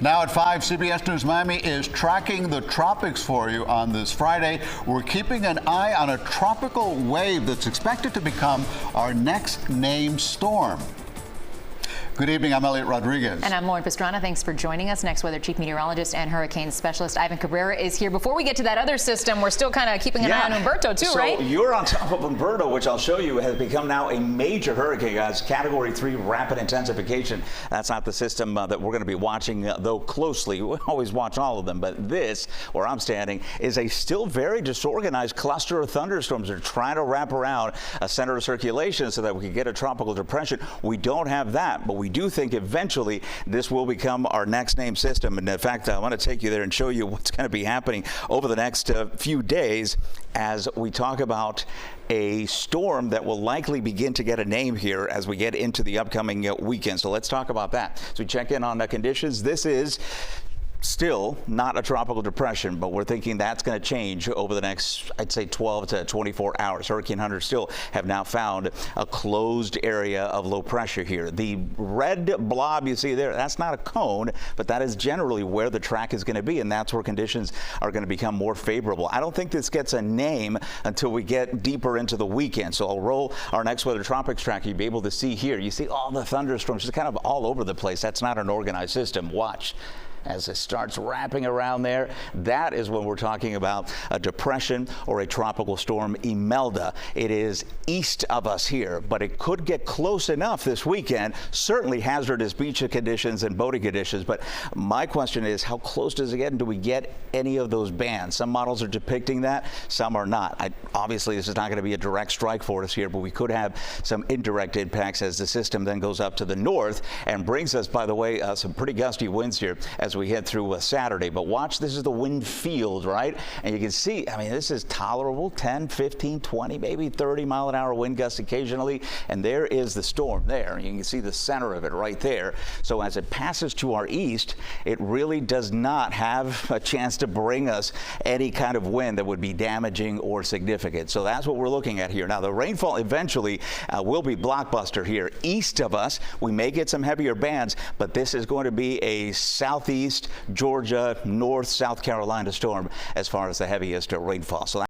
Now at 5, CBS News Miami is tracking the tropics for you on this Friday. We're keeping an eye on a tropical wave that's expected to become our next named storm. Good evening, I'm Elliot Rodriguez. And I'm Lauren Pastrana. Thanks for joining us. Next weather chief meteorologist and hurricane specialist Ivan Cabrera is here. Before we get to that other system, we're still kind of keeping an eye on Humberto too, right? So you're on top of Humberto, which I'll show you has become now a major hurricane, guys. Category 3 rapid intensification. That's not the system that we're going to be watching, though, closely. We always watch all of them. But this, where I'm standing, is a still very disorganized cluster of thunderstorms. They're trying to wrap around a center of circulation so that we can get a tropical depression. We don't have that, but we do think eventually this will become our next named system. And in fact, I want to take you there and show you what's going to be happening over the next few days as we talk about a storm that will likely begin to get a name here as we get into the upcoming weekend. So let's talk about that. So we check in on the conditions. This is still not a tropical depression, but we're thinking that's going to change over the next, I'd say, 12 to 24 hours. Hurricane hunters still have now found a closed area of low pressure here. The red blob you see there, that's not a cone, but that is generally where the track is going to be, and that's where conditions are going to become more favorable. I don't think this gets a name until we get deeper into the weekend. So I'll roll our next weather tropics track. You'll be able to see here. You see all the thunderstorms just kind of all over the place. That's not an organized system. Watch. As it starts wrapping around there, that is when we're talking about a depression or a tropical storm, Imelda. It is east of us here, but it could get close enough this weekend. Certainly hazardous beach conditions and boating conditions, but my question is, how close does it get, and do we get any of those bands? Some models are depicting that, some are not. Obviously, this is not going to be a direct strike for us here, but we could have some indirect impacts as the system then goes up to the north and brings us, by the way, some pretty gusty winds here as we head through Saturday. But watch, this is the wind field, right? And you can see, I mean, this is tolerable, 10, 15, 20, maybe 30-mile-an-hour wind gusts occasionally. And there is the storm there. You can see the center of it right there. So as it passes to our east, it really does not have a chance to bring us any kind of wind that would be damaging or significant. So that's what we're looking at here. Now, the rainfall eventually will be blockbuster here. East of us, we may get some heavier bands, but this is going to be a southeast Georgia, North South Carolina storm as far as the heaviest rainfall. So